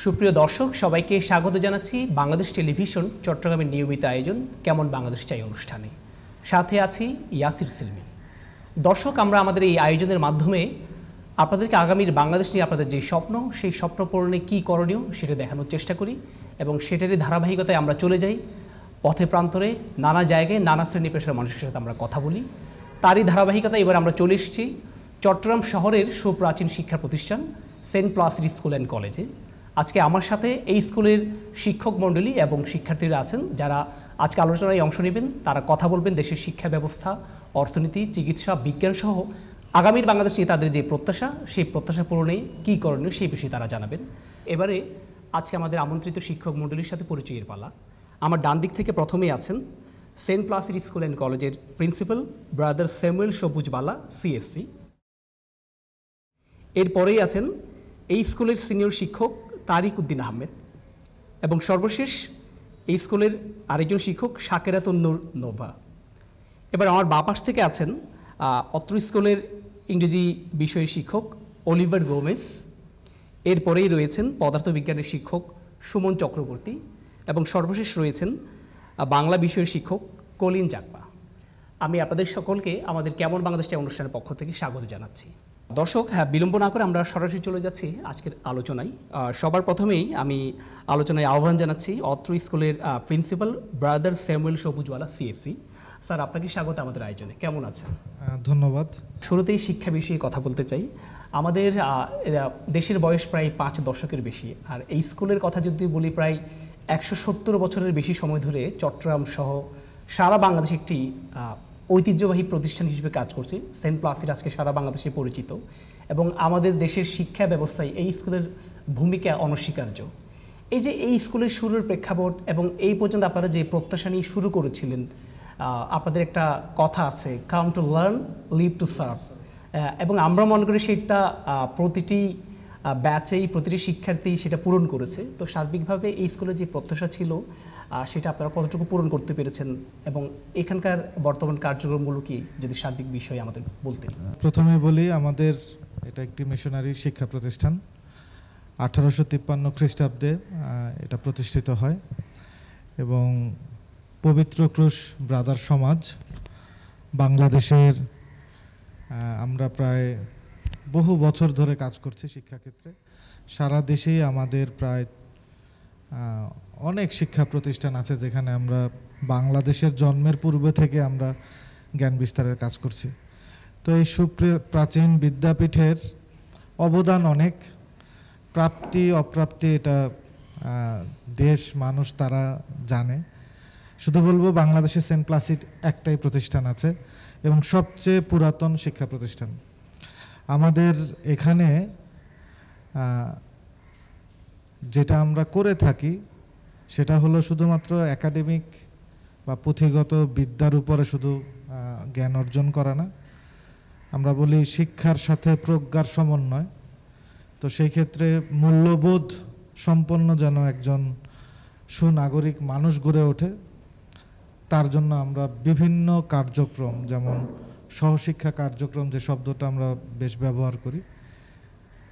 সুপ্রিয় দর্শক, সবাইকে স্বাগত জানাচ্ছি বাংলাদেশ টেলিভিশন চট্টগ্রামের নিয়মিত আয়োজন কেমন বাংলাদেশ চাই অনুষ্ঠানে। সাথে আছি ইয়াসির সিলমি। দর্শক, আমরা আমাদের এই আয়োজনের মাধ্যমে আপনাদেরকে আগামীর বাংলাদেশ নিয়ে আপনাদের যে স্বপ্ন, সেই স্বপ্ন পূরণে কী করণীয় সেটা দেখানোর চেষ্টা করি এবং সেটারই ধারাবাহিকতায় আমরা চলে যাই পথে প্রান্তরে, নানা জায়গায় নানা শ্রেণী পেশার মানুষের সাথে আমরা কথা বলি। তারই ধারাবাহিকতায় এবার আমরা চলে এসেছি চট্টগ্রাম শহরের সুপ্রাচীন শিক্ষা প্রতিষ্ঠান সেন্ট প্লাসিড স্কুল অ্যান্ড কলেজে। আজকে আমার সাথে এই স্কুলের শিক্ষক মণ্ডলী এবং শিক্ষার্থীরা আছেন যারা আজকে আলোচনায় অংশ নেবেন। তারা কথা বলবেন দেশের শিক্ষা ব্যবস্থা, অর্থনীতি, চিকিৎসা, বিজ্ঞান সহ আগামীর বাংলাদেশ নিয়ে তাদের যে প্রত্যাশা, সেই প্রত্যাশা পূরণে কী করণীয় সেই বিষয়ে তারা জানাবেন। এবারে আজকে আমাদের আমন্ত্রিত শিক্ষক মণ্ডলীর সাথে পরিচয়ের পালা। আমার ডান দিক থেকে প্রথমেই আছেন সেন্ট প্লাসিড স্কুল অ্যান্ড কলেজের প্রিন্সিপাল ব্রাদার স্যামুয়েল সবুজবালা, সিএসসি। এরপরেই আছেন এই স্কুলের সিনিয়র শিক্ষক তারিক উদ্দিন আহমেদ এবং সর্বশেষ এই স্কুলের আরেকজন শিক্ষক শাকেরাতুন নূর নোভা। এবার আমার বাঁ পাশ থেকে আছেন অত্র স্কুলের ইংরেজি বিষয়ের শিক্ষক অলিভার গোমেজ। এরপরেই রয়েছেন পদার্থবিজ্ঞানের শিক্ষক সুমন চক্রবর্তী এবং সর্বশেষ রয়েছেন বাংলা বিষয়ের শিক্ষক কলিন জাকপা। আমি আপনাদের সকলকে আমাদের কেমন বাংলাদেশ চাই অনুষ্ঠানের পক্ষ থেকে স্বাগত জানাচ্ছি। দর্শক, বিলম্ব না করে আমরা সরাসরি চলে যাচ্ছি আজকের আলোচনায়। সবার প্রথমেই আমি আলোচনায় আহ্বান জানাচ্ছি অত্র স্কুলের প্রিন্সিপাল ব্রাদার স্যামুয়েল সবুজওয়ালা, সিএসসি। স্যার, আপনাকে স্বাগত আমাদের আয়োজনে। কেমন আছেন? ধন্যবাদ। শুরুতেই শিক্ষা বিষয়ে কথা বলতে চাই। আমাদের দেশের বয়স প্রায় 5 দশকের বেশি, আর এই স্কুলের কথা যদি বলি প্রায় 170 বছরের বেশি সময় ধরে চট্টগ্রাম সহ সারা বাংলাদেশে একটি ঐতিহ্যবাহী প্রতিষ্ঠান হিসেবে কাজ করছে। সেন্ট প্লাসিড আজকে সারা বাংলাদেশে পরিচিত এবং আমাদের দেশের শিক্ষা ব্যবস্থায় এই স্কুলের ভূমিকা অনস্বীকার্য। এই যে এই স্কুলের শুরুর প্রেক্ষাপট এবং এই পর্যন্ত আপনারা যে প্রত্যাশা নিয়ে শুরু করেছিলেন, আপনাদের একটা কথা আছে, come to learn, live to serve, এবং আমরা মনে করি সেটা প্রতিটি ব্যাচেই প্রতিটি শিক্ষার্থী সেটা পূরণ করেছে। তো সার্বিকভাবে এই স্কুলের যে প্রত্যাশা ছিল সেটা আপনারা কতটুকু পূরণ করতে পেরেছেন এবং এখানকার বর্তমান কার্যক্রমগুলো কি, যদি সার্বিক বিষয়ে আমাদের বলতেন। প্রথমে বলি, আমাদের এটা একটি মিশনারি শিক্ষা প্রতিষ্ঠান। 1853 খ্রিস্টাব্দে এটা প্রতিষ্ঠিত হয় এবং পবিত্র ক্রুশ ব্রাদার সমাজ বাংলাদেশের, আমরা প্রায় বহু বছর ধরে কাজ করছি শিক্ষাক্ষেত্রে। সারা দেশেই আমাদের প্রায় অনেক শিক্ষা প্রতিষ্ঠান আছে যেখানে আমরা বাংলাদেশের জন্মের পূর্বে থেকে আমরা জ্ঞান বিস্তারের কাজ করছি। তো এই সুপ্রাচীন বিদ্যাপীঠের অবদান অনেক, প্রাপ্তি অপ্রাপ্তি এটা দেশ মানুষ তারা জানে। শুধু বলবো, বাংলাদেশে সেন্ট প্লাসিড একটাই প্রতিষ্ঠান আছে এবং সবচেয়ে পুরাতন শিক্ষা প্রতিষ্ঠান। আমাদের এখানে যেটা আমরা করে থাকি সেটা হলো শুধুমাত্র একাডেমিক বা পুঁথিগত বিদ্যার উপরে শুধু জ্ঞান অর্জন করা না, আমরা বলি শিক্ষার সাথে প্রজ্ঞার সমন্বয়। তো সেই ক্ষেত্রে মূল্যবোধ সম্পন্ন যেন একজন সুনাগরিক মানুষ গড়ে ওঠে, তার জন্য আমরা বিভিন্ন কার্যক্রম, যেমন সহশিক্ষা কার্যক্রম যে শব্দটা আমরা বেশ ব্যবহার করি,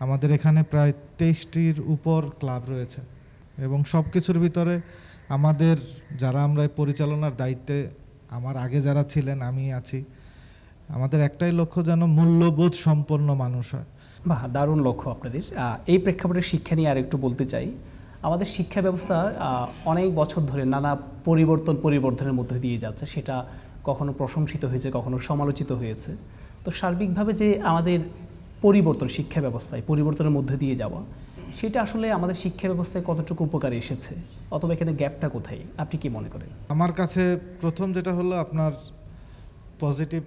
আমাদের এখানে প্রায় 23টির উপর ক্লাব রয়েছে এবং সব কিছুর ভিতরে আমাদের যারা আমরা পরিচালনার দায়িত্বে, আমার আগে যারা ছিলেন, আমি আছি, আমাদের একটাই লক্ষ্য যেন মূল্যবোধ সম্পন্ন মানুষ হয়। বাহ, দারুণ লক্ষ্য আপনাদের। এই প্রেক্ষাপটে শিক্ষা নিয়ে আর একটু বলতে চাই। আমাদের শিক্ষা ব্যবস্থা অনেক বছর ধরে নানা পরিবর্তনের মধ্যে দিয়ে যাচ্ছে। সেটা কখনো প্রশংসিত হয়েছে, কখনো সমালোচিত হয়েছে। তো সার্বিকভাবে যে আমাদের পরিবর্তন, শিক্ষা ব্যবস্থায় পরিবর্তনের মধ্যে দিয়ে যাওয়া, সেটা আসলে আমাদের শিক্ষা ব্যবস্থায় কতটুকু উপকারে এসেছে, অথবা এখানে গ্যাপটা কোথায়, আপনি কি মনে করেন? আমার কাছে প্রথম যেটা হলো, আপনার পজিটিভ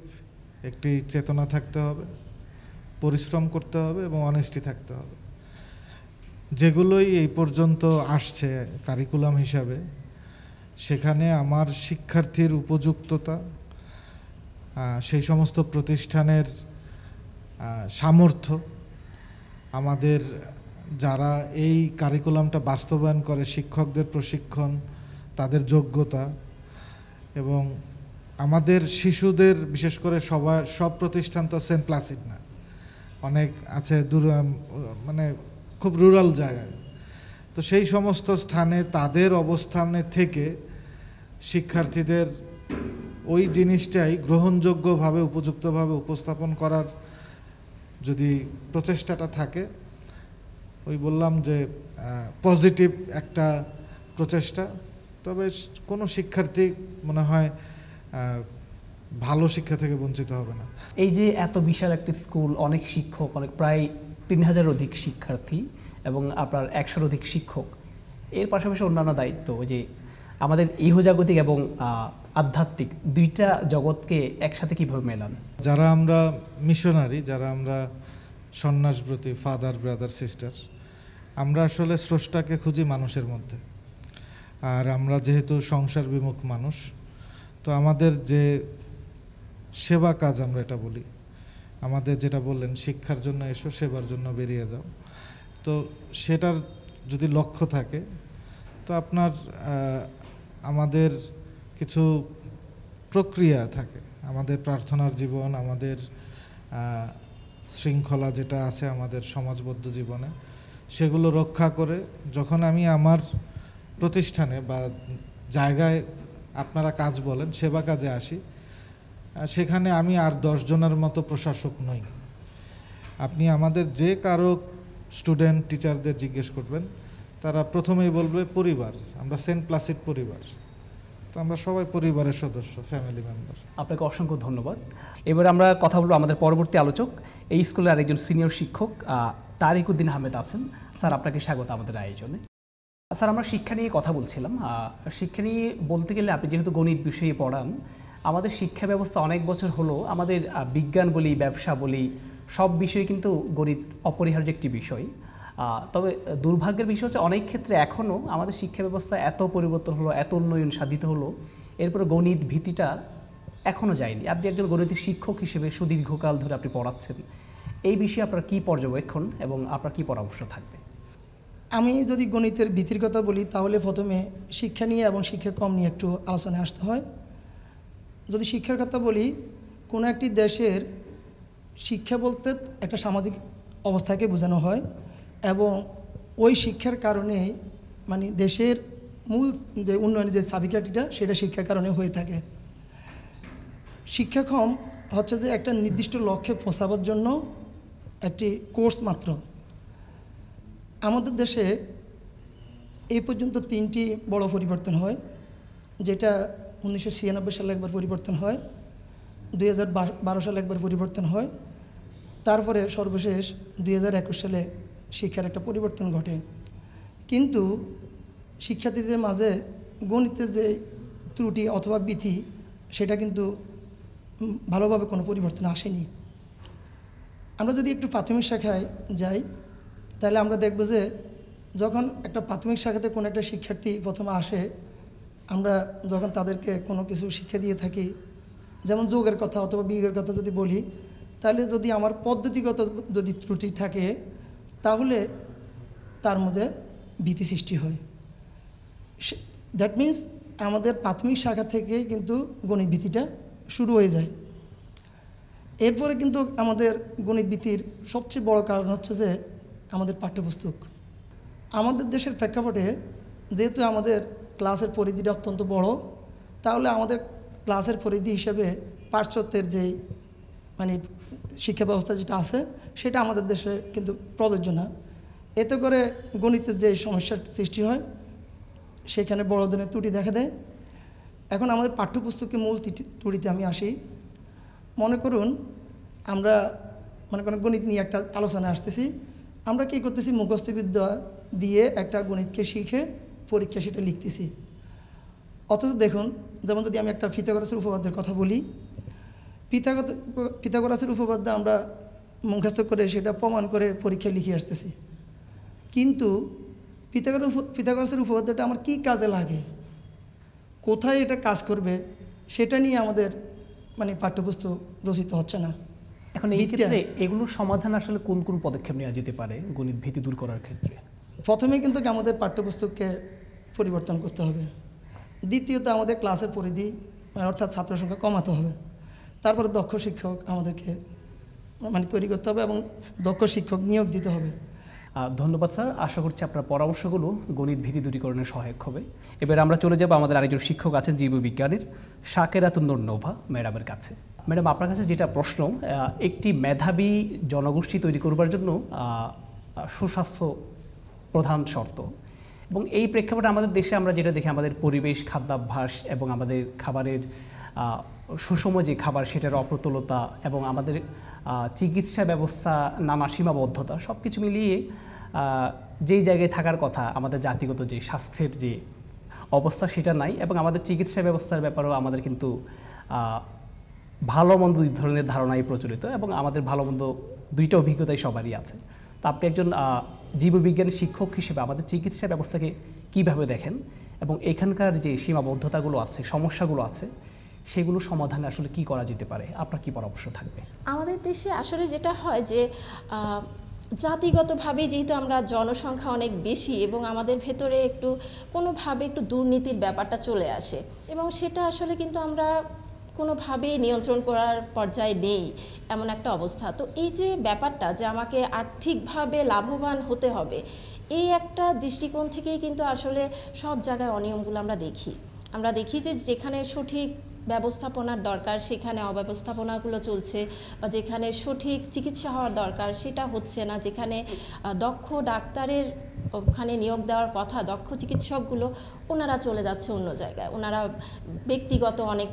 একটি চেতনা থাকতে হবে, পরিশ্রম করতে হবে এবং অনেস্টি থাকতে হবে। যেগুলোই এই পর্যন্ত আসছে কারিকুলাম হিসাবে, সেখানে আমার শিক্ষার্থীর উপযুক্ততা, সেই সমস্ত প্রতিষ্ঠানের সামর্থ্য, আমাদের যারা এই কারিকুলামটা বাস্তবায়ন করে শিক্ষকদের প্রশিক্ষণ, তাদের যোগ্যতা এবং আমাদের শিশুদের, বিশেষ করে সব প্রতিষ্ঠান তো সেন্ট প্লাসিড না, অনেক আছে মানে খুব রুরাল জায়গায়, তো সেই সমস্ত স্থানে তাদের অবস্থানে থেকে শিক্ষার্থীদের ওই জিনিসটাই গ্রহণযোগ্যভাবে উপযুক্তভাবে উপস্থাপন করার যদি প্রচেষ্টাটা থাকে, ওই বললাম যে পজিটিভ একটা প্রচেষ্টা, তবে কোনো শিক্ষার্থী মনে হয় ভালো শিক্ষা থেকে বঞ্চিত হবে না। এই যে এত বিশাল একটি স্কুল, অনেক শিক্ষক, অনেক প্রায় 3000 অধিক শিক্ষার্থী এবং আপনার 100-র অধিক শিক্ষক, এর পাশাপাশি অন্যান্য দায়িত্ব, যে আমাদের ইহজাগতিক এবং আধ্যাত্মিক দুইটা জগৎকে একসাথে কিভাবে মেলান? যারা আমরা মিশনারি, যারা আমরা সন্ন্যাসব্রতী ফাদার, ব্রাদার, সিস্টার, আমরা আসলে স্রষ্টাকে খুঁজি মানুষের মধ্যে। আর আমরা যেহেতু সংসার বিমুখ মানুষ, তো আমাদের যে সেবা কাজ আমরা এটা বলি, আমাদের যেটা বললেন শিক্ষার জন্য এসো, সেবার জন্য বেরিয়ে যাও, তো সেটার যদি লক্ষ্য থাকে, তো আপনার আমাদের কিছু প্রক্রিয়া থাকে, আমাদের প্রার্থনার জীবন, আমাদের শৃঙ্খলা যেটা আছে আমাদের সমাজবদ্ধ জীবনে, সেগুলো রক্ষা করে যখন আমি আমার প্রতিষ্ঠানে বা জায়গায় আপনারা কাজ বলেন সেবা কাজে আসি, সেখানে আমি আর 10 জনের মতো প্রশাসক নই। আপনি আমাদের যে কারো স্টুডেন্ট টিচারদের জিজ্ঞেস করবেন, তারা প্রথমেই বলবে পরিবার, আমরা সেন্ট প্লাসিড পরিবার, তো আমরা সবাই পরিবারের সদস্য, ফ্যামিলি মেম্বার। আপনাকে অসংখ্য ধন্যবাদ। এবার আমরা কথা বলবো আমাদের পরবর্তী আলোচক, এই স্কুলের আরেকজন সিনিয়র শিক্ষক তারিক উদ্দিন আহমেদ আছেন। স্যার, আপনাকে স্বাগত আমাদের আয়োজনে। স্যার, আমরা শিক্ষা নিয়ে কথা বলছিলাম। শিক্ষা নিয়ে বলতে গেলে আপনি যেহেতু গণিত বিষয়ে পড়ান, আমাদের শিক্ষা ব্যবস্থা অনেক বছর হলো, আমাদের বিজ্ঞান বলি, ব্যবসা বলি, সব বিষয়ে কিন্তু গণিত অপরিহার্য একটি বিষয়। তবে দুর্ভাগ্যের বিষয় হচ্ছে অনেক ক্ষেত্রে এখনও আমাদের শিক্ষা ব্যবস্থা এত পরিবর্তন হলো, এত উন্নয়ন সাধিত হলো, এরপরে গণিত ভীতিটা এখনও যায়নি। আপনি একজন গণিতের শিক্ষক হিসেবে সুদীর্ঘকাল ধরে আপনি পড়াচ্ছেন, এই বিষয়ে আপনার কী পর্যবেক্ষণ এবং আপনার কী পরামর্শ থাকবে? আমি যদি গণিতের ভীতির কথা বলি, তাহলে প্রথমে শিক্ষা নিয়ে এবং শিক্ষাক্রম নিয়ে একটু আলোচনায় আসতে হয়। যদি শিক্ষার কথা বলি, কোনো একটি দেশের শিক্ষা বলতে একটা সামাজিক অবস্থাকে বোঝানো হয় এবং ওই শিক্ষার কারণে মানে দেশের মূল যে উন্নয়নের যে চাবিকাঠিটা, সেটা শিক্ষার কারণে হয়ে থাকে। শিক্ষাক্রম হচ্ছে যে একটা নির্দিষ্ট লক্ষ্যে পৌঁছাবার জন্য একটি কোর্স মাত্র। আমাদের দেশে এই পর্যন্ত 3টি বড় পরিবর্তন হয়, যেটা 1996 সালে একবার পরিবর্তন হয়, 2012 সালে একবার পরিবর্তন হয়, তারপরে সর্বশেষ 2021 সালে শিক্ষার একটা পরিবর্তন ঘটে। কিন্তু শিক্ষার্থীদের মাঝে গণিতের যে ত্রুটি অথবা ভীতি, সেটা কিন্তু ভালোভাবে কোনো পরিবর্তন আসেনি। আমরা যদি একটু প্রাথমিক শাখায় যাই, তাহলে আমরা দেখব যে যখন একটা প্রাথমিক শাখাতে কোনো একটা শিক্ষার্থী প্রথমে আসে, আমরা যখন তাদেরকে কোনো কিছু শিক্ষা দিয়ে থাকি, যেমন যোগের কথা অথবা বিয়োগের কথা যদি বলি, তাহলে যদি আমার পদ্ধতিগত যদি ত্রুটি থাকে, তাহলে তার মধ্যে ভীতি সৃষ্টি হয়। দ্যাট মিন্স আমাদের প্রাথমিক শাখা থেকে কিন্তু গণিত ভীতিটা শুরু হয়ে যায়। এরপরে কিন্তু আমাদের গণিত ভীতির সবচেয়ে বড় কারণ হচ্ছে যে আমাদের পাঠ্যপুস্তক। আমাদের দেশের প্রেক্ষাপটে যেহেতু আমাদের ক্লাসের পরিধিটা অত্যন্ত বড়, তাহলে আমাদের ক্লাসের পরিধি হিসেবে পাশ্চাত্যের যে মানে শিক্ষা ব্যবস্থা যেটা আছে, সেটা আমাদের দেশে কিন্তু প্রযোজ্য না। এতে করে গণিতের যে সমস্যার সৃষ্টি হয়, সেখানে বড় ধরনের ত্রুটি দেখা দেয়। এখন আমাদের পাঠ্যপুস্তকের মূল ত্রুটিতে আমি আসি। মনে করুন আমরা গণিত নিয়ে একটা আলোচনায় আসতেছি, আমরা কী করতেছি, মুখস্থবিদ্যা দিয়ে একটা গণিতকে শিখে পরীক্ষা সেটা লিখতেছি। অথচ দেখুন, যেমন যদি আমি একটা পিথাগোরাসের উপপাদ্যের কথা বলি, পিথাগোরাসের উপপাদ্য আমরা মুখস্থ করে সেটা প্রমাণ করে পরীক্ষায় লিখে আসতেছি, কিন্তু পিথাগোরাসের উপপাদ্যটা আমার কী কাজে লাগে, কোথায় এটা কাজ করবে, সেটা নিয়ে আমাদের পাঠ্যপুস্তক রচিত হচ্ছে না। এখন এই ক্ষেত্রে এগুলোর সমাধান আসলে কোন কোন পদক্ষেপ নেওয়া যেতে পারে গণিত ভীতি দূর করার ক্ষেত্রে? প্রথমে কিন্তু আমাদের পাঠ্যপুস্তককে পরিবর্তন করতে হবে। দ্বিতীয়ত আমাদের ক্লাসের পরিধি অর্থাৎ ছাত্র সংখ্যা কমাতে হবে। তারপরে দক্ষ শিক্ষক আমাদেরকে তৈরি করতে হবে এবং দক্ষ শিক্ষক নিয়োগ দিতে হবে। ধন্যবাদ স্যার, আশা করছি আপনার পরামর্শগুলো গণিত ভীতি দূরীকরণে সহায়ক হবে। এবার আমরা চলে যাব আমাদের আরেকজন শিক্ষক আছেন জীববিজ্ঞানের শাকেরাতুন নূর নোভা ম্যাডামের কাছে। ম্যাডাম, আপনার কাছে যেটা প্রশ্ন, একটি মেধাবী জনগোষ্ঠী তৈরি করবার জন্য সুস্বাস্থ্য প্রধান শর্ত, এবং এই প্রেক্ষাপটে আমাদের দেশে আমরা যেটা দেখি, আমাদের পরিবেশ, খাদ্যাভ্যাস এবং আমাদের খাবারের সুষম যে খাবার সেটার অপ্রতুলতা এবং আমাদের চিকিৎসা ব্যবস্থা নানা সীমাবদ্ধতা, সব কিছু মিলিয়ে যেই জায়গায় থাকার কথা আমাদের জাতিগত যে স্বাস্থ্যের যে অবস্থা সেটা নাই, এবং আমাদের চিকিৎসা ব্যবস্থার ব্যাপারেও আমাদের কিন্তু ভালো মন্দ দুই ধরনের ধারণাই প্রচলিত, এবং আমাদের ভালো মন্দ দুইটা অভিজ্ঞতাই সবারই আছে। তো আপনি একজন জীববিজ্ঞানী শিক্ষক হিসেবে আমাদের চিকিৎসা ব্যবস্থাকে কিভাবে দেখেন, এবং এখানকার যে সীমাবদ্ধতাগুলো আছে, সমস্যাগুলো আছে, সেগুলো সমাধানে আসলে কি করা যেতে পারে, আপনার কি পরামর্শ থাকবে? আমাদের দেশে আসলে যেটা হয় যে জাতিগতভাবে যেহেতু আমরা জনসংখ্যা অনেক বেশি এবং আমাদের ভেতরে কোনোভাবে একটু দুর্নীতির ব্যাপারটা চলে আসে, এবং সেটা আসলে কিন্তু আমরা কোনোভাবেই নিয়ন্ত্রণ করার পর্যায়ে নেই, এমন একটা অবস্থা। তো এই যে ব্যাপারটা যে আমাকে আর্থিকভাবে লাভবান হতে হবে, এই একটা দৃষ্টিকোণ থেকেই কিন্তু আসলে সব জায়গায় অনিয়মগুলো আমরা দেখি যে যেখানে সঠিক ব্যবস্থাপনার দরকার সেখানে অব্যবস্থাপনাগুলো চলছে, বা যেখানে সঠিক চিকিৎসা হওয়ার দরকার সেটা হচ্ছে না, যেখানে দক্ষ ডাক্তারের ওখানে নিয়োগ দেওয়ার কথা, দক্ষ চিকিৎসকগুলো ওনারা চলে যাচ্ছে অন্য জায়গায়, ওনারা ব্যক্তিগত অনেক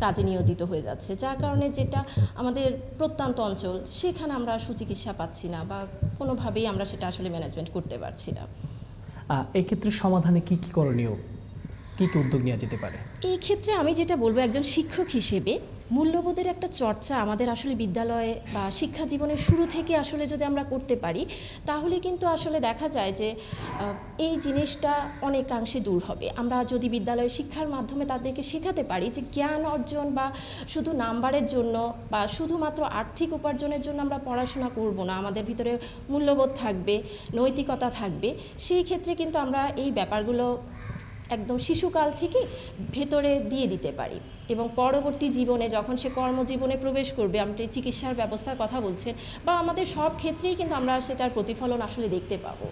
কাজে নিয়োজিত হয়ে যাচ্ছে, যার কারণে যেটা আমাদের প্রত্যন্ত অঞ্চল সেখানে আমরা সুচিকিৎসা পাচ্ছি না, বা কোনোভাবেই আমরা সেটা আসলে ম্যানেজমেন্ট করতে পারছি না। এই ক্ষেত্রে সমাধানে কি কি করণীয়, কি কি উদ্যোগ নেওয়া যেতে পারে? এই ক্ষেত্রে আমি যেটা বলবো, একজন শিক্ষক হিসেবে মূল্যবোধের একটা চর্চা আমাদের আসলে বিদ্যালয়ে বা শিক্ষা জীবনের শুরু থেকে আসলে যদি আমরা করতে পারি, তাহলে কিন্তু আসলে দেখা যায় যে এই জিনিসটা অনেকাংশে দূর হবে। আমরা যদি বিদ্যালয়ে শিক্ষার মাধ্যমে তাদেরকে শেখাতে পারি যে জ্ঞান অর্জন বা শুধু নাম্বারের জন্য বা শুধুমাত্র আর্থিক উপার্জনের জন্য আমরা পড়াশোনা করব না, আমাদের ভিতরে মূল্যবোধ থাকবে, নৈতিকতা থাকবে, সেই ক্ষেত্রে কিন্তু আমরা এই ব্যাপারগুলো একদম শিশুকাল থেকে ভেতরে দিয়ে দিতে পারি, এবং পরবর্তী জীবনে যখন সে কর্মজীবনে প্রবেশ করবে, আপনি চিকিৎসার ব্যবস্থার কথা বলছেন, বা আমাদের সব ক্ষেত্রেই কিন্তু আমরা সেটার প্রতিফলন আসলে দেখতে পাবো।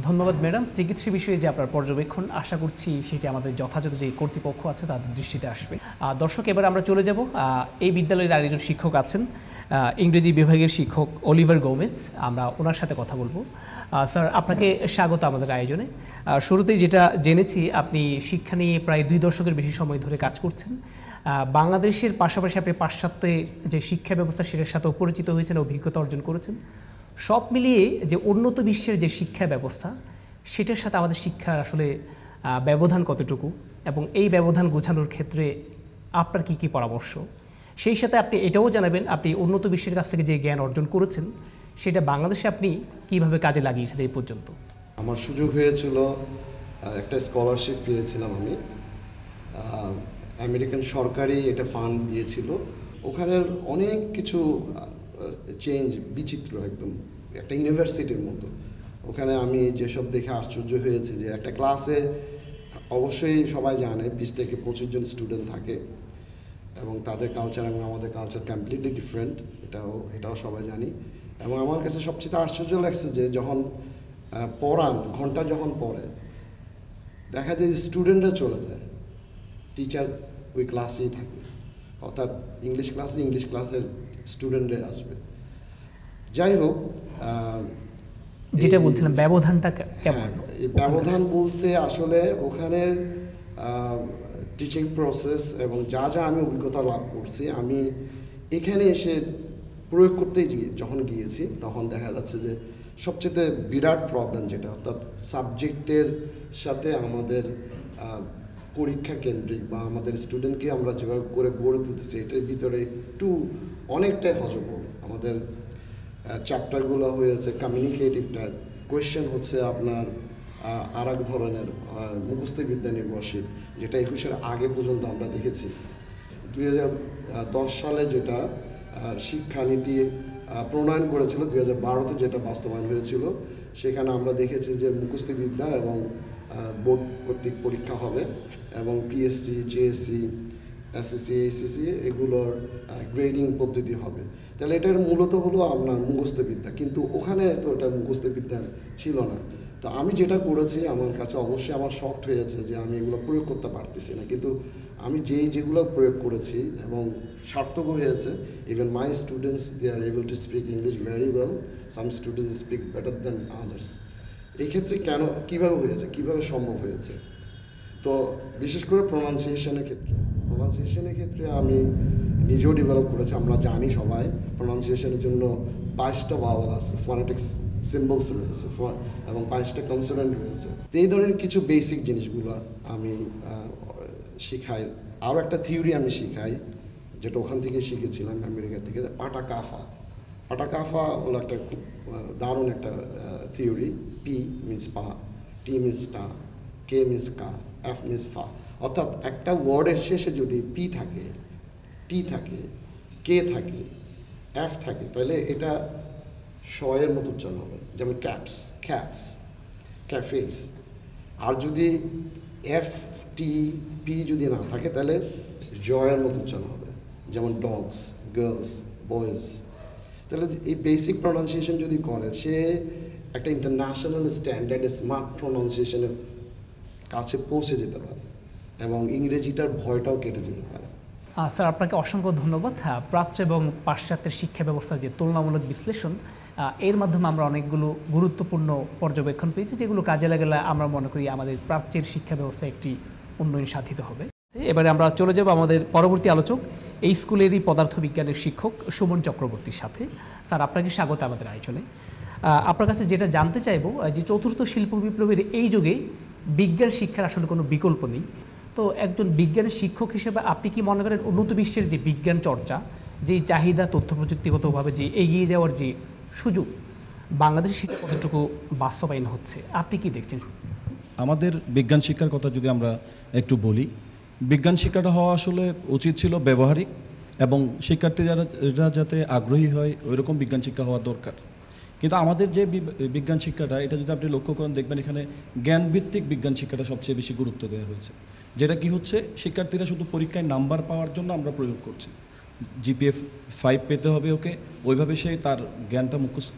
ধন্যবাদ ম্যাডাম। চিকিৎসা বিষয়ে যে আপনার পর্যবেক্ষণ, আশা করছি সেটি আমাদের যথাযথ যে কর্তৃপক্ষ আছে তাদের দৃষ্টিতে আসবে। দর্শক, এবার আমরা চলে যাব, এই বিদ্যালয়ের আরেকজন শিক্ষক আছেন, ইংরেজি বিভাগের শিক্ষক অলিভার গোমেজ, আমরা ওনার সাথে কথা বলবো। স্যার, আপনাকে স্বাগত আমাদের আয়োজনে। শুরুতেই যেটা জেনেছি, আপনি শিক্ষা নিয়ে প্রায় 2 দশকের বেশি সময় ধরে কাজ করছেন। বাংলাদেশের পাশাপাশি আপনি পাশ্চাত্যের যে শিক্ষা ব্যবস্থা সেটার সাথেও পরিচিত হয়েছেন, অভিজ্ঞতা অর্জন করেছেন। সব মিলিয়ে যে উন্নত বিশ্বের যে শিক্ষা ব্যবস্থা সেটার সাথে আমাদের শিক্ষার আসলে ব্যবধান কতটুকু, এবং এই ব্যবধান গোছানোর ক্ষেত্রে আপনার কি কি পরামর্শ, সেই সাথে আপনি এটাও জানাবেন আপনি উন্নত বিশ্বের কাছ থেকে যে জ্ঞান অর্জন করেছেন সেটা বাংলাদেশে আপনি কিভাবে কাজে লাগিয়েছেন এই পর্যন্ত। আমার সুযোগ হয়েছিল, একটা স্কলারশিপ পেয়েছিলাম আমি, আমেরিকান সরকারি এটা ফান্ড দিয়েছিল। ওখানের অনেক কিছু চেঞ্জ বিচিত্র, একদম একটা ইউনিভার্সিটির মতো। ওখানে আমি যেসব দেখে আশ্চর্য হয়েছি যে একটা ক্লাসে অবশ্যই সবাই জানে 20 থেকে 25 জন স্টুডেন্ট থাকে, এবং তাদের কালচার এবং আমাদের কালচার কমপ্লিটলি ডিফারেন্ট, এটাও সবাই জানি। এবং আমার কাছে সবচেয়ে আশ্চর্য লাগছে যে যখন পড়ান, ঘন্টা যখন পড়ে, দেখা যায় স্টুডেন্টরা চলে যায়, টিচার ওই ক্লাসেই থাকে, অর্থাৎ ইংলিশ ক্লাসের স্টুডেন্টরা আসবে। যাই হোক, যেটা বলছিলাম ব্যবধানটা কেমন? এই ব্যবধান বলতে আসলে ওখানের টিচিং প্রসেস এবং যা যা আমি অভিজ্ঞতা লাভ করছি, আমি এখানে এসে প্রয়োগ করতে যখন গিয়েছি তখন দেখা যাচ্ছে যে সবচেয়ে বিরাট প্রবলেম যেটা, অর্থাৎ সাবজেক্টের সাথে আমাদের পরীক্ষা কেন্দ্রিক বা আমাদের স্টুডেন্টকে আমরা যেভাবে করে গড়ে তুলতেছি এটার ভিতরে অনেকটাই হজবল। আমাদের চ্যাপ্টারগুলো হয়েছে কমিউনিকেটিভ টাইপ, কোয়েশ্চেন হচ্ছে আপনার আর এক ধরনের মুখস্থ বিদ্যা নির্ভরশীল, যেটা 21-এর আগে পর্যন্ত আমরা দেখেছি। 2010 সালে যেটা শিক্ষানীতি প্রণয়ন করেছিল, 2012-তে যেটা বাস্তবায়ন হয়েছিল, সেখানে আমরা দেখেছি যে মুখস্থ বিদ্যা এবং বোর্ড কর্তৃক পরীক্ষা হবে, এবং পিএসসি, জেএসসি এসএসসি এইচএসসি এগুলোর গ্রেডিং পদ্ধতি হবে। তাহলে এটার মূলত হলো আপনার মুখস্থ বিদ্যা, কিন্তু ওখানে তো এটা মুখস্থ বিদ্যা ছিল না। তো আমি যেটা করেছি আমার কাছে অবশ্যই আমার শক্ট হয়েছে যে আমি এগুলো প্রয়োগ করতে পারতেছি না, কিন্তু আমি যেগুলো প্রয়োগ করেছি এবং সার্থক হয়েছে। Even my students they are able to speak English very well, some students speak better than others. এই ক্ষেত্রে কীভাবে হয়েছে, কীভাবে সম্ভব হয়েছে? তো বিশেষ করে প্রোনাউন্সিয়েশনের ক্ষেত্রে আমি নিজেও ডেভেলপ করেছি। আমরা জানি সবাই প্রোনাউন্সিয়েশনের জন্য 22টা ভাওয়াল আছে, ফনেটিক্স সিম্বলস রয়েছে এবং 22টা কনসোনেন্ট রয়েছে। তো এই ধরনের কিছু বেসিক জিনিসগুলো আমি শিখাই। আরও একটা থিওরি আমি শিখাই যেটা ওখান থেকে শিখেছিলাম আমেরিকা থেকে, পাটাকাফা হলো একটা খুব দারুণ একটা থিওরি। পি মিন্স পা, টি মিন্স টা, কে মিন্স কা, এফ মিন্স ফা। অর্থাৎ একটা ওয়ার্ডের শেষে যদি পি থাকে, টি থাকে, কে থাকে, এফ থাকে, তাহলে এটা শয়ের মতো উচ্চারণ হবে। যেমন ক্যাপস, ক্যাটস, ক্যাফেস। আর যদি এফ টি পি যদি না থাকে তাহলে জয়ের মতো উচ্চারণ হবে, যেমন ডগস, গার্লস, বয়েজ। তাহলে এই বেসিক প্রনাউন্সিয়েশন যদি করে, সে একটা ইন্টারন্যাশনাল স্ট্যান্ডার্ড স্মার্ট প্রনাউন্সিয়েশনের কাছে পৌঁছে যেতে পারে এবং ইংরেজিটার ভয়টাও কেটে যেতে পারে। স্যার, আপনাকে অসংখ্য ধন্যবাদ। প্রাচ্য এবং পাশ্চাত্যের শিক্ষা ব্যবস্থার যে তুলনামূলক বিশ্লেষণ, এর মাধ্যমে আমরা অনেকগুলো গুরুত্বপূর্ণ পর্যবেক্ষণ পেয়েছি, যেগুলো কাজে লাগালে আমরা মনে করি আমাদের প্রাচ্যের শিক্ষা ব্যবস্থা একটি উন্নয়ন সাধিত হবে। এবারে আমরা চলে যাব আমাদের পরবর্তী আলোচক, এই স্কুলেরই পদার্থবিজ্ঞানের শিক্ষক সুমন চক্রবর্তীর সাথে। স্যার, আপনাকে স্বাগত আমাদের আয়োজনে। আপনার কাছে যেটা জানতে চাইবো, যে চতুর্থ শিল্প বিপ্লবের এই যুগে বিজ্ঞান শিক্ষার আসলে কোনো বিকল্প নেই। তো একজন বিজ্ঞানের শিক্ষক হিসেবে আপনি কি মনে করেন উন্নত বিশ্বের যে বিজ্ঞান চর্চা, যে চাহিদা, তথ্য প্রযুক্তিগতভাবে যে এগিয়ে যাওয়ার যে সুযোগ, বাংলাদেশের শিক্ষা কতটুকু বাস্তবায়ন হচ্ছে, আপনি কি দেখছেন? আমাদের বিজ্ঞান শিক্ষার কথা যদি আমরা একটু বলি, বিজ্ঞান শিক্ষাটা হওয়া আসলে উচিত ছিল ব্যবহারিক, এবং শিক্ষার্থীরা যাতে আগ্রহী হয় ওইরকম বিজ্ঞান শিক্ষা হওয়া দরকার। কিন্তু আমাদের যে বিজ্ঞান শিক্ষাটা, এটা যদি আপনি লক্ষ্য করেন দেখবেন এখানে জ্ঞানভিত্তিক বিজ্ঞান শিক্ষাটা সবচেয়ে বেশি গুরুত্ব দেওয়া হয়েছে। যেটা কি হচ্ছে, শিক্ষার্থীরা শুধু পরীক্ষায় নাম্বার পাওয়ার জন্য আমরা প্রয়োগ করছি। জিপিএ 5 পেতে হবে ওকে, ওইভাবে সে তার জ্ঞানটা মুখস্থ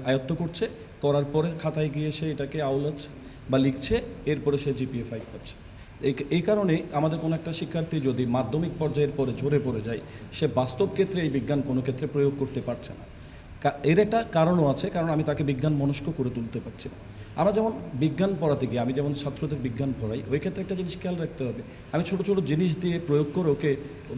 আয়ত্ত করছে, করার পরে খাতায় গিয়ে সে এটাকে আওলাচ্ছে বা লিখছে, এরপরে সে জিপিএ 5 পাচ্ছে। এই কারণে আমাদের কোনো একটা শিক্ষার্থী যদি মাধ্যমিক পর্যায়ের পরে ঝরে পড়ে যায়, সে বাস্তব ক্ষেত্রে এই বিজ্ঞান কোনো ক্ষেত্রে প্রয়োগ করতে পারছে না। এর একটা কারণও আছে, কারণ আমি তাকে বিজ্ঞান মনস্ক করে তুলতে পারছি না। আমরা যেমন বিজ্ঞান পড়াতে গিয়ে, আমি যেমন ছাত্রদের বিজ্ঞান পড়াই, ওই ক্ষেত্রে একটা জিনিস খেয়াল রাখতে হবে, আমি ছোটো ছোটো জিনিস দিয়ে প্রয়োগ করে ওকে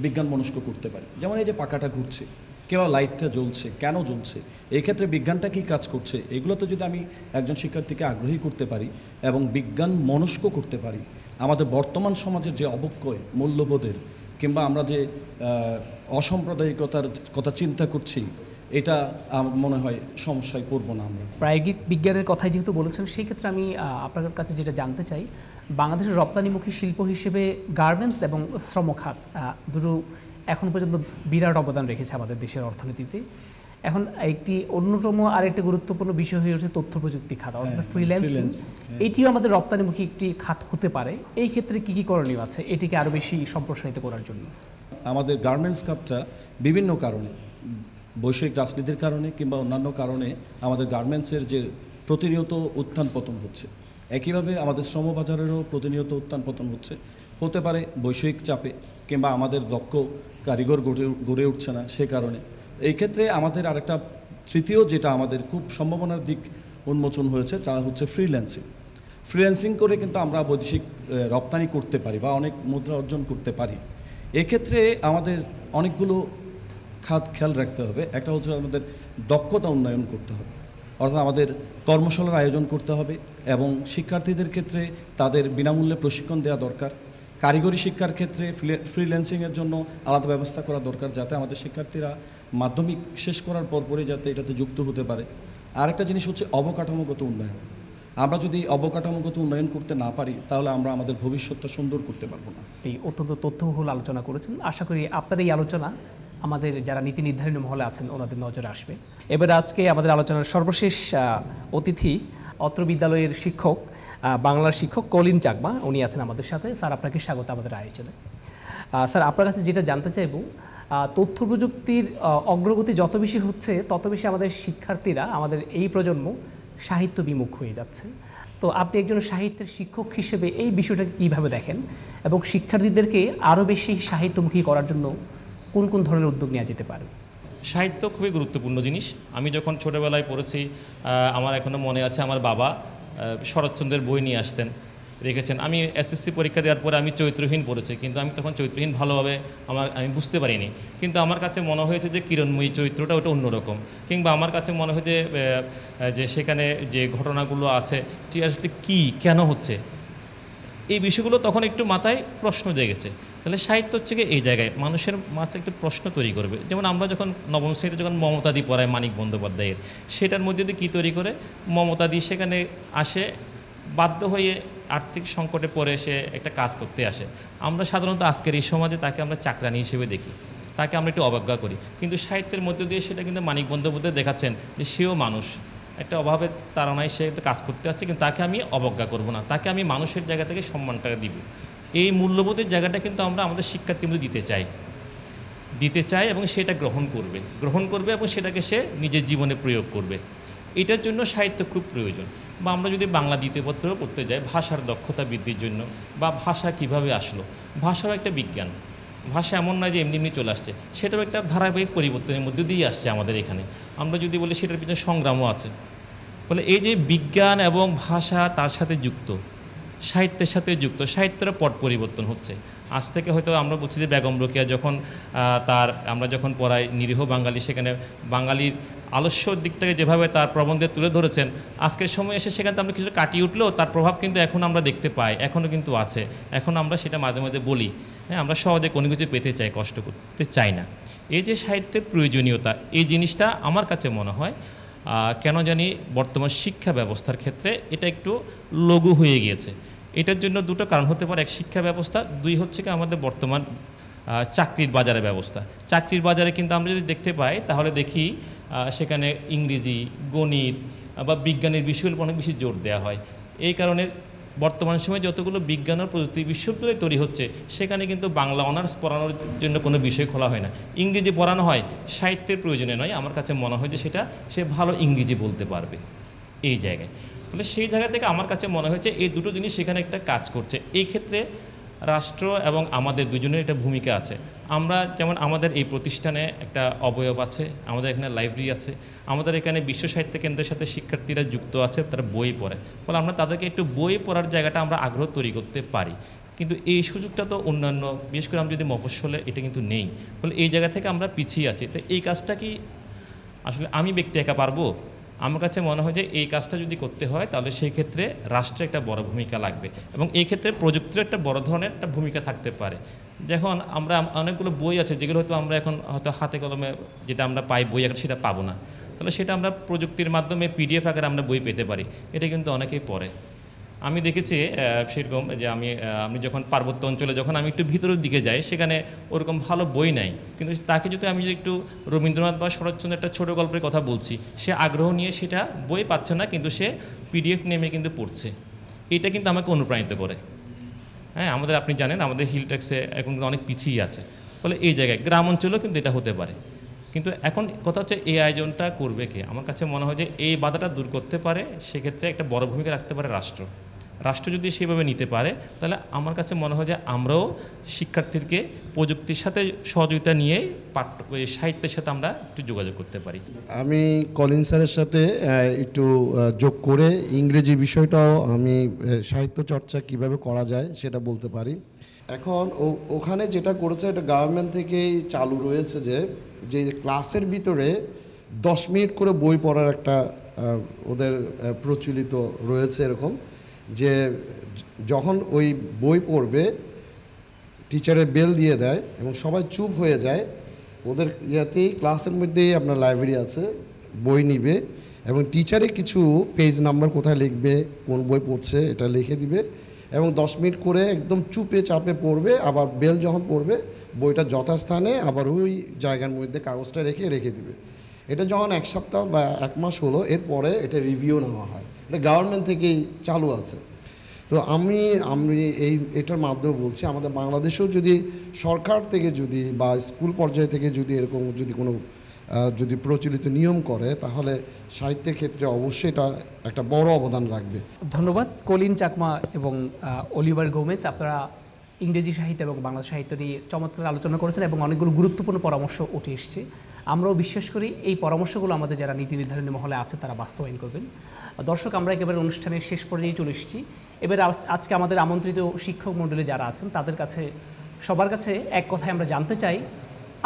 বিজ্ঞান মনস্ক করতে পারি। যেমন এই যে পাখাটা ঘুরছে, কেউ লাইটটা জ্বলছে, কেন জ্বলছে, এই ক্ষেত্রে বিজ্ঞানটা কী কাজ করছে, এগুলোতে যদি আমি একজন শিক্ষার্থীকে আগ্রহী করতে পারি এবং বিজ্ঞান মনস্ক করতে পারি, আমাদের বর্তমান সমাজের যে অবক্ষয় মূল্যবোধের, কিংবা আমরা যে অসাম্প্রদায়িকতার কথা চিন্তা করছি, এটা মনে হয় সমস্যায় পড়বো না আমরা। প্রায়োগিক বিজ্ঞানের কথাই যেহেতু বলেছেন, সেই ক্ষেত্রে আমি আপনার কাছে যেটা জানতে চাই, বাংলাদেশের রপ্তানিমুখী শিল্প হিসেবে গার্মেন্টস এবং শ্রম খাত দুটো এখন পর্যন্ত বিরাট অবদান রেখেছে আমাদের দেশের অর্থনীতিতে। এখন একটি অন্যতম আরেকটি গুরুত্বপূর্ণ বিষয় হয়ে উঠছে তথ্য প্রযুক্তি খাত, অর্থাৎ ফ্রিল্যান্সিং। এটিও আমাদের রপ্তানিমুখী একটি খাত হতে পারে। এই ক্ষেত্রে কী কী করণীয় আছে এটিকে আরও বেশি সম্প্রসারিত করার জন্য? আমাদের গার্মেন্টস খাতটা বিভিন্ন কারণে, বৈষয়িক রাজনীতির কারণে কিংবা অন্যান্য কারণে আমাদের গার্মেন্টসের যে প্রতিনিয়ত উত্থান পতন হচ্ছে, একইভাবে আমাদের শ্রমবাজারেরও প্রতিনিয়ত উত্থান পতন হতে পারে বৈষয়িক চাপে, কিংবা আমাদের দক্ষ কারিগর গড়ে উঠছে না সে কারণে। এই ক্ষেত্রে আমাদের আরেকটা তৃতীয় যেটা আমাদের খুব সম্ভাবনার দিক উন্মোচন হয়েছে, তা হচ্ছে ফ্রিল্যান্সিং করে কিন্তু আমরা বৈদেশিক রপ্তানি করতে পারি বা অনেক মুদ্রা অর্জন করতে পারি। এক্ষেত্রে আমাদের অনেকগুলো খাত খেয়াল রাখতে হবে। একটা হচ্ছে আমাদের দক্ষতা উন্নয়ন করতে হবে, অর্থাৎ আমাদের কর্মশালার আয়োজন করতে হবে এবং শিক্ষার্থীদের ক্ষেত্রে তাদের বিনামূল্যে প্রশিক্ষণ দেওয়া দরকার। কারিগরি শিক্ষার ক্ষেত্রে ফ্রিল্যান্সিংয়ের জন্য আলাদা ব্যবস্থা করা দরকার, যাতে আমাদের শিক্ষার্থীরা মাধ্যমিক শেষ করার পরপরই যাতে এটাতে যুক্ত হতে পারে। আরেকটা জিনিস হচ্ছে অবকাঠামোগত উন্নয়ন। আমরা যদি অবকাঠামোগত উন্নয়ন করতে না পারি, তাহলে আমরা আমাদের ভবিষ্যৎটা সুন্দর করতে পারবো না। এই অত্যন্ত তথ্যবহুল আলোচনা করেছেন। আশা করি আপনার এই আলোচনা আমাদের যারা নীতি নির্ধারণী মহলে আছেন ওনাদের নজরে আসবে। এবার আজকে আমাদের আলোচনার সর্বশেষ অতিথি, অত্র বিদ্যালয়ের শিক্ষক, বাংলার শিক্ষক কলিন চাকমা, উনি আছেন আমাদের সাথে। স্যার, আপনাকে স্বাগত আমাদের আয়োজনে। স্যার, আপনার কাছে যেটা জানতে চাইব, তথ্য প্রযুক্তির অগ্রগতি যত বেশি হচ্ছে তত বেশি আমাদের শিক্ষার্থীরা, আমাদের এই প্রজন্ম সাহিত্য বিমুখ হয়ে যাচ্ছে। তো আপনি একজন সাহিত্যের শিক্ষক হিসেবে এই বিষয়টাকে কীভাবে দেখেন, এবং শিক্ষার্থীদেরকে আরও বেশি সাহিত্যমুখী করার জন্য কোন কোন ধরনের উদ্যোগ নেওয়া যেতে পারে? সাহিত্য খুবই গুরুত্বপূর্ণ জিনিস। আমি যখন ছোটোবেলায় পড়েছি, আমার এখনও মনে আছে, আমার বাবা শরৎচন্দ্রের বই নিয়ে আসতেন, রেখেছেন। আমি এসএসসি পরীক্ষা দেওয়ার পরে আমি চৈত্রহীন পড়েছি, কিন্তু আমি তখন চৈত্রহীন ভালোভাবে আমি বুঝতে পারিনি। কিন্তু আমার কাছে মনে হয়েছে যে কিরণময়ী চৈত্রটা ওটা অন্যরকম, কিংবা আমার কাছে মনে হয় যে সেখানে যে ঘটনাগুলো আছে আসলে কী কেন হচ্ছে, এই বিষয়গুলো তখন একটু মাথায় প্রশ্ন জেগেছে। তাহলে সাহিত্য হচ্ছে কি এই জায়গায় মানুষের মাঝে একটু প্রশ্ন তৈরি করবে। যেমন আমরা যখন নবম শ্রেণীতে যখন মমতাদি পড়ায় মানিক বন্দ্যোপাধ্যায়ের, সেটার মধ্যে দিয়ে কী তৈরি করে, মমতাদি সেখানে আসে বাধ্য হয়ে আর্থিক সংকটে পড়ে সে একটা কাজ করতে আসে। আমরা সাধারণত আজকের এই সমাজে তাকে আমরা চাকরানি হিসেবে দেখি, তাকে আমরা একটু অবজ্ঞা করি। কিন্তু সাহিত্যের মধ্যে দিয়ে সেটা কিন্তু মানিক বন্দ্যোপাধ্যায় দেখাচ্ছেন যে সেও মানুষ, একটা অভাবের তাড়নায় সে কাজ করতে আসছে, কিন্তু তাকে আমি অবজ্ঞা করব না, তাকে আমি মানুষের জায়গা থেকে সম্মানটা দিব। এই মূল্যবোধের জায়গাটা কিন্তু আমরা আমাদের শিক্ষার্থীর মধ্যে দিতে চাই এবং সেটা গ্রহণ করবে এবং সেটাকে সে নিজের জীবনে প্রয়োগ করবে। এটার জন্য সাহিত্য খুব প্রয়োজন। বা আমরা যদি বাংলা দ্বিতীয় পত্র পড়তে যাই, ভাষার দক্ষতা বৃদ্ধির জন্য, বা ভাষা কিভাবে আসলো, ভাষাও একটা বিজ্ঞান। ভাষা এমন নয় যে এমনি চলে আসছে, সেটাও একটা ধারাবাহিক পরিবর্তনের মধ্যে দিয়ে আসছে আমাদের এখানে। আমরা যদি বলি সেটার পিছনে সংগ্রামও আছে। ফলে এই যে বিজ্ঞান এবং ভাষা তার সাথে যুক্ত, সাহিত্যের সাথে যুক্ত, সাহিত্যের পট পরিবর্তন হচ্ছে। আজ থেকে হয়তো আমরা বলছি যে বেগম রোকেয়া যখন আমরা যখন পড়াই নিরীহ বাঙালি, সেখানে বাঙালির আলস্যর দিকটাকে যেভাবে তার প্রবন্ধে তুলে ধরেছেন, আজকের সময় এসে সেখানে আমরা কিছু কাটিয়ে উঠলেও তার প্রভাব কিন্তু এখন আমরা দেখতে পাই, এখনও কিন্তু আছে। এখন আমরা সেটা মাঝে মাঝে বলি, হ্যাঁ, আমরা সহজে কোনো কিছু পেতে চাই, কষ্ট করতে চাই না। এই যে সাহিত্যের প্রয়োজনীয়তা, এই জিনিসটা আমার কাছে মনে হয় কেন জানি বর্তমান শিক্ষা ব্যবস্থার ক্ষেত্রে এটা একটু লঘু হয়ে গিয়েছে। এটার জন্য দুটো কারণ হতে পারে, এক শিক্ষা ব্যবস্থা, দুই হচ্ছে কি আমাদের বর্তমান চাকরির বাজারের ব্যবস্থা। চাকরির বাজারে কিন্তু আমরা যদি দেখতে পাই তাহলে দেখি সেখানে ইংরেজি, গণিত বা বিজ্ঞানের বিষয়গুলো অনেক বেশি জোর দেওয়া হয়। এই কারণে বর্তমান সময়ে যতগুলো বিজ্ঞান ও প্রযুক্তি বিশ্ববিদ্যালয় তৈরি হচ্ছে, সেখানে কিন্তু বাংলা অনার্স পড়ানোর জন্য কোনো বিষয় খোলা হয় না, ইংরেজি পড়ানো হয়। সাহিত্যের প্রয়োজনে নয়, আমার কাছে মনে হয় যে সেটা সে ভালো ইংরেজি বলতে পারবে এই জায়গায়। ফলে সেই জায়গা থেকে আমার কাছে মনে হয়েছে এই দুটো জিনিস সেখানে একটা কাজ করছে। এই ক্ষেত্রে রাষ্ট্র এবং আমাদের দুজনের একটা ভূমিকা আছে। আমরা যেমন আমাদের এই প্রতিষ্ঠানে একটা অবয়ব আছে, আমাদের এখানে লাইব্রেরি আছে, আমাদের এখানে বিশ্ব সাহিত্য কেন্দ্রের সাথে শিক্ষার্থীরা যুক্ত আছে, তারা বই পড়ে। ফলে আমরা তাদেরকে একটু বই পড়ার জায়গাটা আমরা আগ্রহ তৈরি করতে পারি। কিন্তু এই সুযোগটা তো অন্যান্য, বিশেষ করে আমরা যদি মফস্বলে, এটা কিন্তু নেই। ফলে এই জায়গা থেকে আমরা পিছিয়ে আছি। তো এই কাজটা কি আসলে আমি ব্যক্তি একা পারবো? আমার কাছে মনে হয় যে এই কাজটা যদি করতে হয় তাহলে সেই ক্ষেত্রে রাষ্ট্রের একটা বড় ভূমিকা লাগবে, এবং এই ক্ষেত্রে প্রযুক্তির একটা বড় ধরনের একটা ভূমিকা থাকতে পারে। যখন আমরা অনেকগুলো বই আছে যেগুলো হয়তো আমরা এখন হয়তো হাতে কলমে যেটা আমরা পাই বই আকারে সেটা পাবো না, তাহলে সেটা আমরা প্রযুক্তির মাধ্যমে পিডিএফ আকারে আমরা বই পেতে পারি। এটা কিন্তু অনেকেই পড়ে। আমি দেখেছি সেরকম যে আমি যখন পার্বত্য অঞ্চলে যখন আমি একটু ভিতরের দিকে যাই, সেখানে ওরকম ভালো বই নাই, কিন্তু তাকে যদি আমি একটু রবীন্দ্রনাথ বা শরৎচন্দ্রের একটা ছোটো গল্পের কথা বলছি, সে আগ্রহ নিয়ে সেটা বই পাচ্ছে না, কিন্তু সে পিডিএফ নেমে কিন্তু পড়ছে। এটা কিন্তু আমাকে অনুপ্রাণিত করে। হ্যাঁ, আমাদের আপনি জানেন আমাদের হিল ট্যাক্সে এখন কিন্তু অনেক পিছিয়ে আছে। ফলে এই জায়গায় গ্রাম অঞ্চলেও কিন্তু এটা হতে পারে। কিন্তু এখন কথা হচ্ছে এই আয়োজনটা করবে কে? আমার কাছে মনে হয় যে এই বাধাটা দূর করতে পারে, সেক্ষেত্রে একটা বড় ভূমিকা রাখতে পারে রাষ্ট্র। রাষ্ট্র যদি সেভাবে নিতে পারে তাহলে আমার কাছে মনে হয় যে আমরাও শিক্ষার্থীদেরকে প্রযুক্তির সাথে সহযোগিতা নিয়ে সাহিত্যের সাথে আমরা একটু যোগাযোগ করতে পারি। আমি কলিন স্যারের সাথে একটু যোগ করে ইংরেজি বিষয়টাও আমি সাহিত্য চর্চা কিভাবে করা যায় সেটা বলতে পারি। এখন ওখানে যেটা করেছে এটা গভর্নমেন্ট থেকেই চালু রয়েছে যে ক্লাসের ভিতরে 10 মিনিট করে বই পড়ার একটা ওদের প্রচলিত রয়েছে এরকম, যে যখন ওই বই পড়বে টিচারের বেল দিয়ে দেয় এবং সবাই চুপ হয়ে যায়, ওদের ইয়াতেই ক্লাসের মধ্যেই আপনার লাইব্রেরি আছে, বই নিবে এবং টিচারে কিছু পেজ নাম্বার কোথায় লিখবে, কোন বই পড়ছে এটা লিখে দিবে এবং 10 মিনিট করে একদম চুপে চাপে পড়বে। আবার বেল যখন পড়বে বইটা যথাস্থানে আবার ওই জায়গার মধ্যে কাগজটা রেখে দিবে। এটা যখন 1 সপ্তাহ বা 1 মাস হলো, এরপরে এটা রিভিউ নেওয়া হয়। এটা গভর্নমেন্ট থেকেই চালু আছে। তো আমি এটার মাধ্যমে বলছি, আমাদের বাংলাদেশেও যদি সরকার থেকে যদি বা স্কুল পর্যায় থেকে যদি এরকম যদি কোনো যদি প্রচলিত নিয়ম করে, তাহলে সাহিত্যের ক্ষেত্রে অবশ্যই এটা একটা বড় অবদান রাখবে। ধন্যবাদ কলিন চাকমা এবং অলিভার গোমেজ, আপনারা ইংরেজি সাহিত্য এবং বাংলা সাহিত্য নিয়ে চমৎকার আলোচনা করেছেন এবং অনেকগুলো গুরুত্বপূর্ণ পরামর্শ উঠে এসেছে। আমরাও বিশ্বাস করি এই পরামর্শগুলো আমাদের যারা নীতি নির্ধারণী মহলে আছে তারা বাস্তবায়ন করবেন। দর্শক, আমরা একেবারে অনুষ্ঠানের শেষ পর্যায়ে চলে এসেছি। এবার আজকে আমাদের আমন্ত্রিত শিক্ষক মণ্ডলী যারা আছেন তাদের কাছে সবার কাছে এক কথায় আমরা জানতে চাই,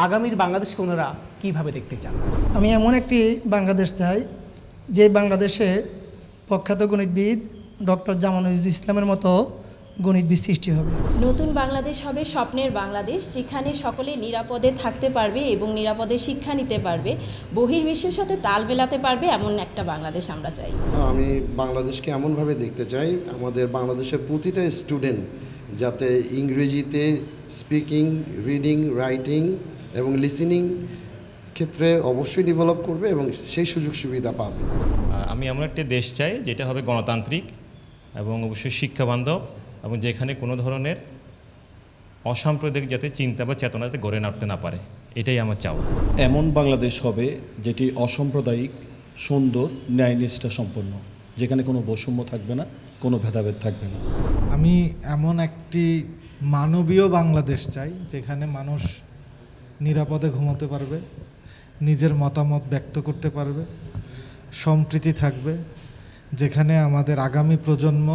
আগামীর বাংলাদেশকে ওনারা কীভাবে দেখতে চান? আমি এমন একটি বাংলাদেশ চাই যে বাংলাদেশে প্রখ্যাত গণিতবিদ ডক্টর জামানুল ইসলামের মতো গণিতবিদ সৃষ্টি হবে। নতুন বাংলাদেশ হবে স্বপ্নের বাংলাদেশ, যেখানে সকলে নিরাপদে থাকতে পারবে এবং নিরাপদে শিক্ষা নিতে পারবে, বহির্বিশ্বের সাথে তাল মেলাতে পারবে, এমন একটা বাংলাদেশ আমরা চাই। আমি বাংলাদেশকে এমনভাবে দেখতে চাই, আমাদের বাংলাদেশের প্রতিটা স্টুডেন্ট যাতে ইংরেজিতে স্পিকিং, রিডিং, রাইটিং এবং লিসেনিং ক্ষেত্রে অবশ্যই ডেভেলপ করবে এবং সেই সুযোগ সুবিধা পাবে। আমি এমন একটি দেশ চাই যেটা হবে গণতান্ত্রিক এবং অবশ্যই শিক্ষাবান্ধব, এবং যেখানে কোনো ধরনের অসাম্প্রদায়িক যাতে চিন্তা বা চেতনা যাতে গড়ে নাড়তে না পারে, এটাই আমার চাওয়া। এমন বাংলাদেশ হবে যেটি অসাম্প্রদায়িক, সুন্দর, ন্যায়নিষ্ঠা সম্পন্ন, যেখানে কোনো বৈষম্য থাকবে না, কোনো ভেদাভেদ থাকবে না। আমি এমন একটি মানবীয় বাংলাদেশ চাই যেখানে মানুষ নিরাপদে ঘুমোতে পারবে, নিজের মতামত ব্যক্ত করতে পারবে, সম্প্রীতি থাকবে, যেখানে আমাদের আগামী প্রজন্ম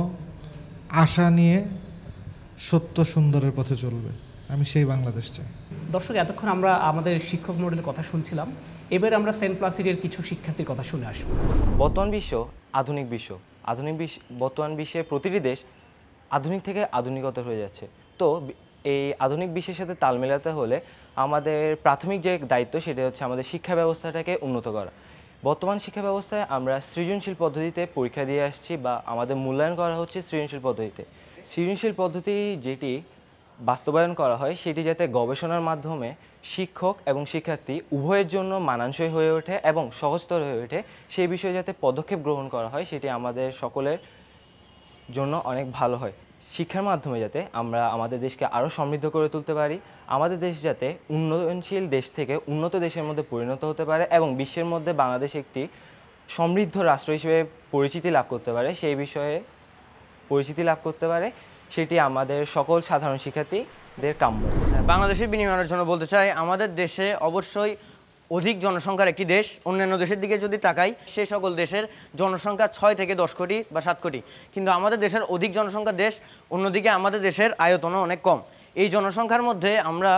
আশা নিয়ে সত্য সুন্দরের পথে চলবে। আমি সেই বাংলাদেশ চাই। দর্শক, এতক্ষণ আমরা আমাদের শিক্ষক মণ্ডলীর কথা শুনছিলাম। এবার আমরা সেন্ট প্লাসিডের কিছু শিক্ষার্থীর কথা শুনে আসবো। বর্তমান বিশ্ব আধুনিক বিশ্ব। বর্তমান বিশ্বে প্রতিটি দেশ আধুনিক থেকে আধুনিকতা হয়ে যাচ্ছে। তো এই আধুনিক বিশ্বের সাথে তাল মেলাতে হলে আমাদের প্রাথমিক যে দায়িত্ব সেটা হচ্ছে আমাদের শিক্ষা ব্যবস্থাটাকে উন্নত করা। বর্তমান শিক্ষা ব্যবস্থায় আমরা সৃজনশীল পদ্ধতিতে পরীক্ষা দিয়ে আসছি, বা আমাদের মূল্যায়ন করা হচ্ছে সৃজনশীল পদ্ধতিতে। সৃজনশীল পদ্ধতি যেটি বাস্তবায়ন করা হয় সেটি যাতে গবেষণার মাধ্যমে শিক্ষক এবং শিক্ষার্থী উভয়ের জন্য মানানসই হয়ে ওঠে এবং সহজতর হয়ে ওঠে, সেই বিষয়ে যাতে পদক্ষেপ গ্রহণ করা হয়, সেটি আমাদের সকলের জন্য অনেক ভালো হয়। শিক্ষার মাধ্যমে যাতে আমরা আমাদের দেশকে আরও সমৃদ্ধ করে তুলতে পারি, আমাদের দেশ যাতে উন্নয়নশীল দেশ থেকে উন্নত দেশের মধ্যে পরিণত হতে পারে এবং বিশ্বের মধ্যে বাংলাদেশ একটি সমৃদ্ধ রাষ্ট্র হিসেবে পরিচিতি লাভ করতে পারে, সেই বিষয়ে পরিচিতি লাভ করতে পারে, সেটি আমাদের সকল সাধারণ শিক্ষার্থীদের কাম্য। বাংলাদেশের বিনিময়ের জন্য বলতে চাই, আমাদের দেশে অবশ্যই অধিক জনসংখ্যার একটি দেশ। অন্যান্য দেশের দিকে যদি তাকাই, সে সকল দেশের জনসংখ্যা 6 থেকে 10 কোটি বা 7 কোটি, কিন্তু আমাদের দেশের অধিক জনসংখ্যার দেশ, অন্যদিকে আমাদের দেশের আয়তনও অনেক কম। এই জনসংখ্যার মধ্যে আমরা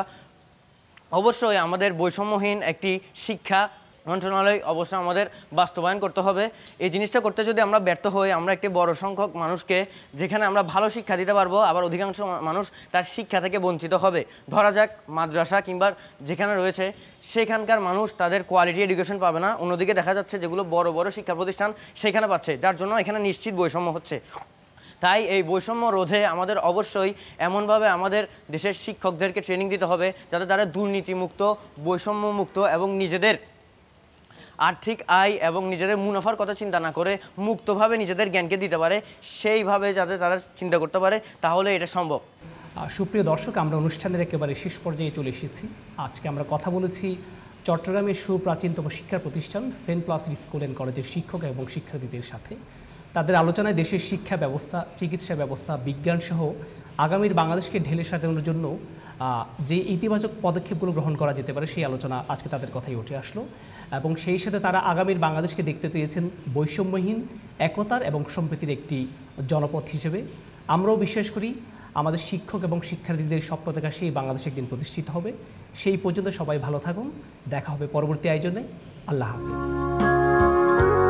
অবশ্যই আমাদের বৈষম্যহীন একটি শিক্ষা মন্ত্রণালয় অবশ্যই আমাদের বাস্তবায়ন করতে হবে। এই জিনিসটা করতে যদি আমরা ব্যর্থ হই, আমরা একটি বড় সংখ্যক মানুষকে যেখানে আমরা ভালো শিক্ষা দিতে পারবো, আবার অধিকাংশ মানুষ তার শিক্ষা থেকে বঞ্চিত হবে। ধরা যাক মাদ্রাসা কিংবা যেখানে রয়েছে সেখানকার মানুষ তাদের কোয়ালিটি এডুকেশন পাবে না, অন্যদিকে দেখা যাচ্ছে যেগুলো বড় বড় শিক্ষা প্রতিষ্ঠান সেখানে পাচ্ছে, যার জন্য এখানে নিশ্চিত বৈষম্য হচ্ছে। তাই এই বৈষম্য রোধে আমাদের অবশ্যই এমনভাবে আমাদের দেশের শিক্ষকদেরকে ট্রেনিং দিতে হবে যাতে তারা দুর্নীতিমুক্ত, বৈষম্যমুক্ত এবং নিজেদের আর্থিক আয় এবং নিজেদের মুনাফার কথা চিন্তা না করে মুক্তভাবে নিজেদের জ্ঞানকে দিতে পারে, সেইভাবে যাতে তারা চিন্তা করতে পারে, তাহলে এটা সম্ভব। সুপ্রিয় দর্শক, আমরা অনুষ্ঠানের একেবারে শেষ পর্যায়ে চলে এসেছি। আজকে আমরা কথা বলেছি চট্টগ্রামের সুপ্রাচীনতম শিক্ষা প্রতিষ্ঠান সেন্ট প্লাসিড স্কুল অ্যান্ড কলেজের শিক্ষক এবং শিক্ষার্থীদের সাথে। তাদের আলোচনায় দেশের শিক্ষা ব্যবস্থা, চিকিৎসা ব্যবস্থা, বিজ্ঞান সহ আগামীর বাংলাদেশকে ঢেলে সাজানোর জন্য যে ইতিবাচক পদক্ষেপগুলো গ্রহণ করা যেতে পারে সেই আলোচনা আজকে তাদের কথাই উঠে আসলো, এবং সেই সাথে তারা আগামীর বাংলাদেশকে দেখতে চেয়েছেন বৈষম্যহীন, একতার এবং সম্প্রীতির একটি জনপথ হিসেবে। আমরাও বিশ্বাস করি আমাদের শিক্ষক এবং শিক্ষার্থীদের স্বপ্ন দেখা সেই বাংলাদেশ একদিন প্রতিষ্ঠিত হবে। সেই পর্যন্ত সবাই ভালো থাকুন, দেখা হবে পরবর্তী আয়োজনে। আল্লাহ হাফিজ।